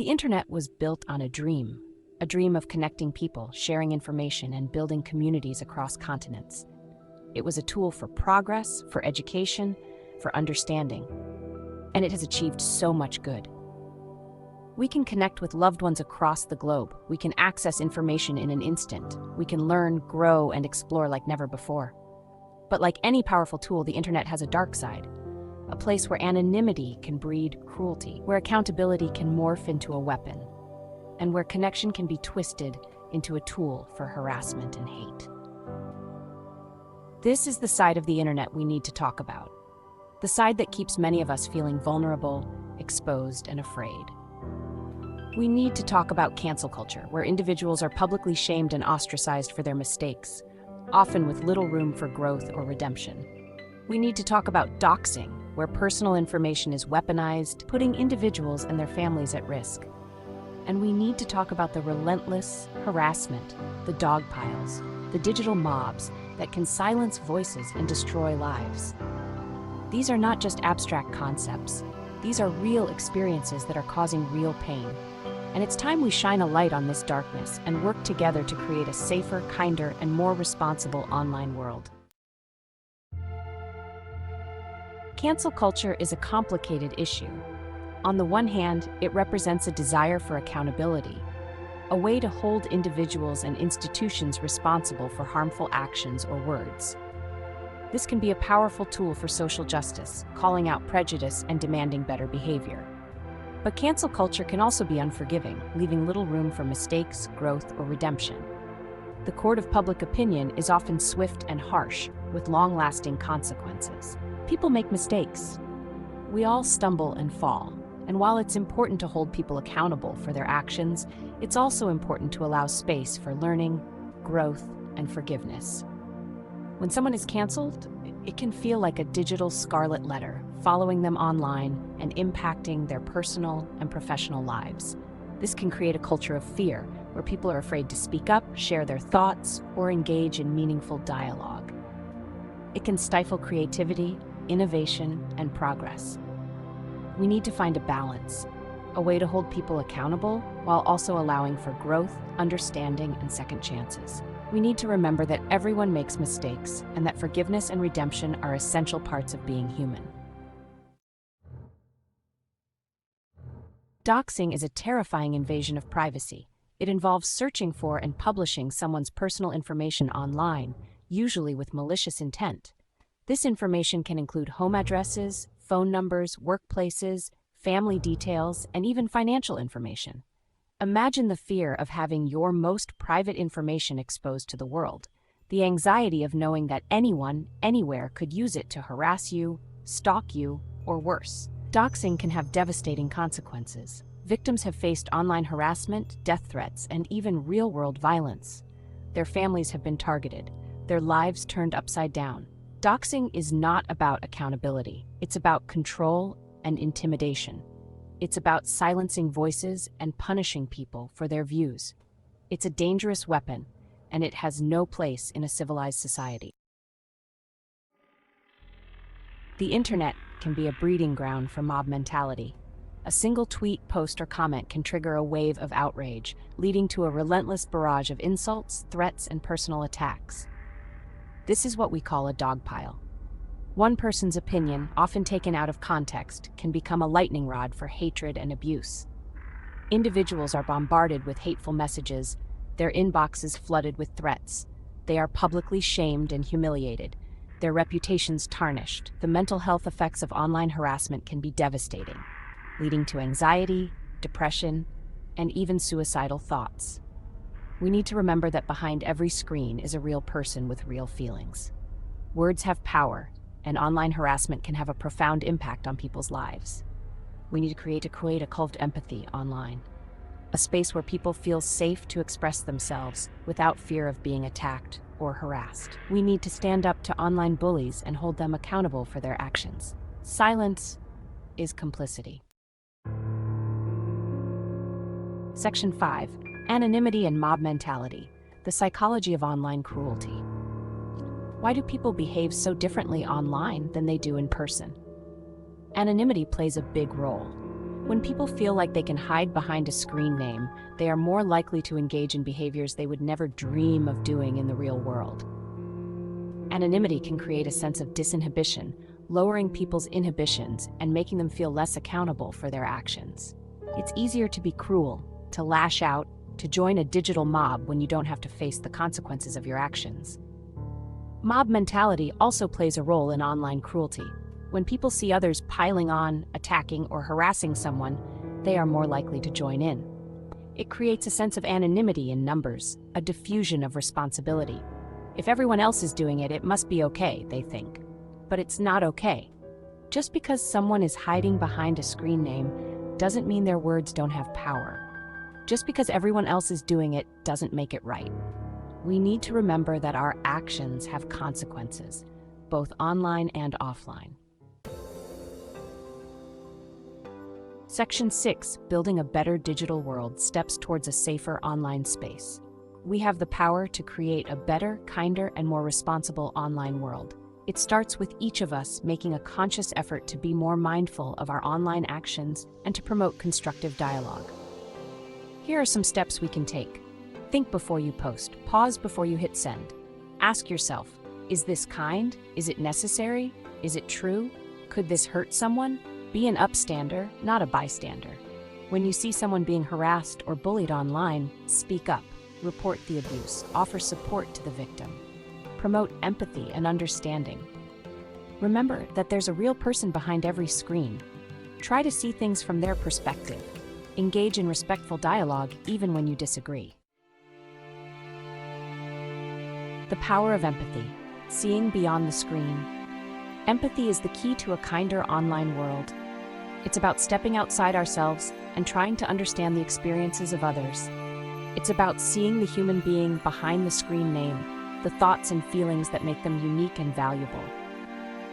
The internet was built on a dream of connecting people, sharing information, and building communities across continents. It was a tool for progress, for education, for understanding, and it has achieved so much good. We can connect with loved ones across the globe. We can access information in an instant. We can learn, grow, and explore like never before. But like any powerful tool, the internet has a dark side, a place where anonymity can breed cruelty, where accountability can morph into a weapon, and where connection can be twisted into a tool for harassment and hate. This is the side of the internet we need to talk about, the side that keeps many of us feeling vulnerable, exposed, and afraid. We need to talk about cancel culture, where individuals are publicly shamed and ostracized for their mistakes, often with little room for growth or redemption. We need to talk about doxing, where personal information is weaponized, putting individuals and their families at risk. And we need to talk about the relentless harassment, the dog piles, the digital mobs that can silence voices and destroy lives. These are not just abstract concepts. These are real experiences that are causing real pain. And it's time we shine a light on this darkness and work together to create a safer, kinder, and more responsible online world. Cancel culture is a complicated issue. On the one hand, it represents a desire for accountability, a way to hold individuals and institutions responsible for harmful actions or words. This can be a powerful tool for social justice, calling out prejudice and demanding better behavior. But cancel culture can also be unforgiving, leaving little room for mistakes, growth, or redemption. The court of public opinion is often swift and harsh, with long-lasting consequences. People make mistakes. We all stumble and fall. And while it's important to hold people accountable for their actions, it's also important to allow space for learning, growth, and forgiveness. When someone is canceled, it can feel like a digital scarlet letter, following them online and impacting their personal and professional lives. This can create a culture of fear, where people are afraid to speak up, share their thoughts, or engage in meaningful dialogue. It can stifle creativity, innovation, and progress. We need to find a balance, a way to hold people accountable while also allowing for growth, understanding, and second chances. We need to remember that everyone makes mistakes and that forgiveness and redemption are essential parts of being human. Doxing is a terrifying invasion of privacy. It involves searching for and publishing someone's personal information online, usually with malicious intent. This information can include home addresses, phone numbers, workplaces, family details, and even financial information. Imagine the fear of having your most private information exposed to the world, the anxiety of knowing that anyone, anywhere could use it to harass you, stalk you, or worse. Doxing can have devastating consequences. Victims have faced online harassment, death threats, and even real-world violence. Their families have been targeted, their lives turned upside down. Doxing is not about accountability. It's about control and intimidation. It's about silencing voices and punishing people for their views. It's a dangerous weapon, and it has no place in a civilized society. The internet can be a breeding ground for mob mentality. A single tweet, post, or comment can trigger a wave of outrage, leading to a relentless barrage of insults, threats, and personal attacks. This is what we call a dog pile. One person's opinion, often taken out of context, can become a lightning rod for hatred and abuse. Individuals are bombarded with hateful messages, their inboxes flooded with threats. They are publicly shamed and humiliated, their reputations tarnished. The mental health effects of online harassment can be devastating, leading to anxiety, depression, and even suicidal thoughts. We need to remember that behind every screen is a real person with real feelings. Words have power, and online harassment can have a profound impact on people's lives. We need to create a cult of empathy online, a space where people feel safe to express themselves without fear of being attacked or harassed. We need to stand up to online bullies and hold them accountable for their actions. Silence is complicity. Section 5. Anonymity and mob mentality, the psychology of online cruelty. Why do people behave so differently online than they do in person? Anonymity plays a big role. When people feel like they can hide behind a screen name, they are more likely to engage in behaviors they would never dream of doing in the real world. Anonymity can create a sense of disinhibition, lowering people's inhibitions and making them feel less accountable for their actions. It's easier to be cruel, to lash out, to join a digital mob when you don't have to face the consequences of your actions. Mob mentality also plays a role in online cruelty. When people see others piling on, attacking, or harassing someone, they are more likely to join in. It creates a sense of anonymity in numbers, a diffusion of responsibility. If everyone else is doing it, it must be okay, they think. But it's not okay. Just because someone is hiding behind a screen name doesn't mean their words don't have power. Just because everyone else is doing it doesn't make it right. We need to remember that our actions have consequences, both online and offline. Section 6, Building a Better Digital World, Steps Towards a Safer Online Space. We have the power to create a better, kinder, and more responsible online world. It starts with each of us making a conscious effort to be more mindful of our online actions and to promote constructive dialogue. Here are some steps we can take. Think before you post. Pause before you hit send. Ask yourself, is this kind? Is it necessary? Is it true? Could this hurt someone? Be an upstander, not a bystander. When you see someone being harassed or bullied online, speak up. Report the abuse. Offer support to the victim. Promote empathy and understanding. Remember that there's a real person behind every screen. Try to see things from their perspective. Engage in respectful dialogue even when you disagree. The power of empathy. Seeing beyond the screen. Empathy is the key to a kinder online world. It's about stepping outside ourselves and trying to understand the experiences of others. It's about seeing the human being behind the screen name, the thoughts and feelings that make them unique and valuable.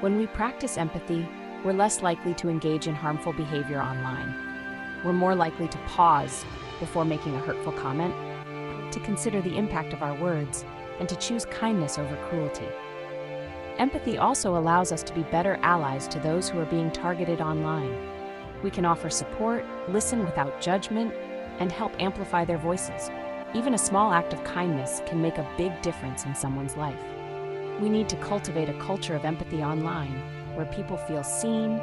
When we practice empathy, we're less likely to engage in harmful behavior online. We're more likely to pause before making a hurtful comment, to consider the impact of our words, and to choose kindness over cruelty. Empathy also allows us to be better allies to those who are being targeted online. We can offer support, listen without judgment, and help amplify their voices. Even a small act of kindness can make a big difference in someone's life. We need to cultivate a culture of empathy online, where people feel seen,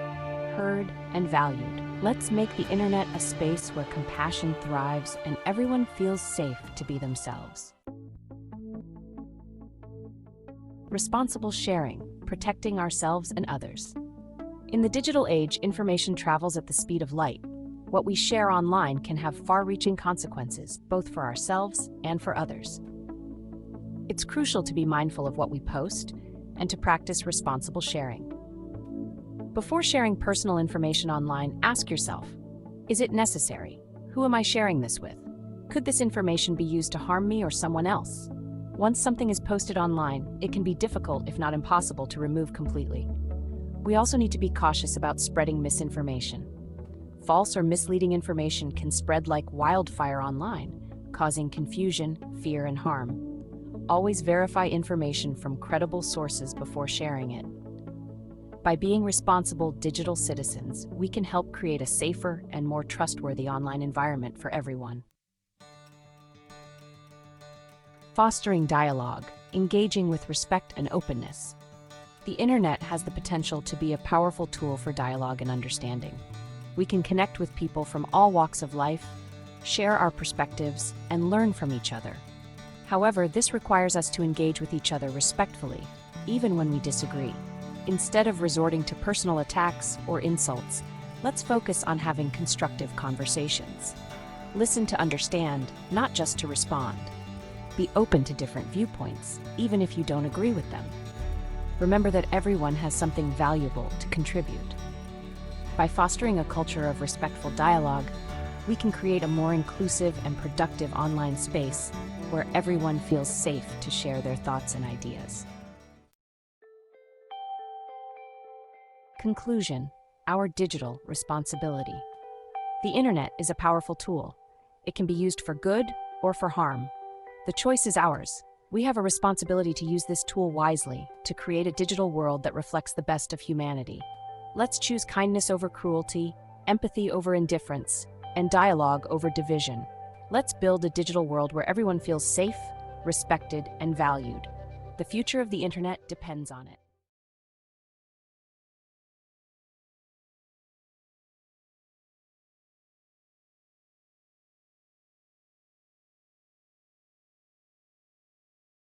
heard, and valued. Let's make the internet a space where compassion thrives and everyone feels safe to be themselves. Responsible sharing, protecting ourselves and others. In the digital age, information travels at the speed of light. What we share online can have far-reaching consequences, both for ourselves and for others. It's crucial to be mindful of what we post and to practice responsible sharing. Before sharing personal information online, ask yourself, is it necessary? Who am I sharing this with? Could this information be used to harm me or someone else? Once something is posted online, it can be difficult, if not impossible, to remove completely. We also need to be cautious about spreading misinformation. False or misleading information can spread like wildfire online, causing confusion, fear, and harm. Always verify information from credible sources before sharing it. By being responsible digital citizens, we can help create a safer and more trustworthy online environment for everyone. Fostering dialogue, engaging with respect and openness. The internet has the potential to be a powerful tool for dialogue and understanding. We can connect with people from all walks of life, share our perspectives, and learn from each other. However, this requires us to engage with each other respectfully, even when we disagree. Instead of resorting to personal attacks or insults, let's focus on having constructive conversations. Listen to understand, not just to respond. Be open to different viewpoints, even if you don't agree with them. Remember that everyone has something valuable to contribute. By fostering a culture of respectful dialogue, we can create a more inclusive and productive online space where everyone feels safe to share their thoughts and ideas. Conclusion: our digital responsibility. The internet is a powerful tool. It can be used for good or for harm. The choice is ours. We have a responsibility to use this tool wisely to create a digital world that reflects the best of humanity. Let's choose kindness over cruelty, empathy over indifference, and dialogue over division. Let's build a digital world where everyone feels safe, respected, and valued. The future of the internet depends on it.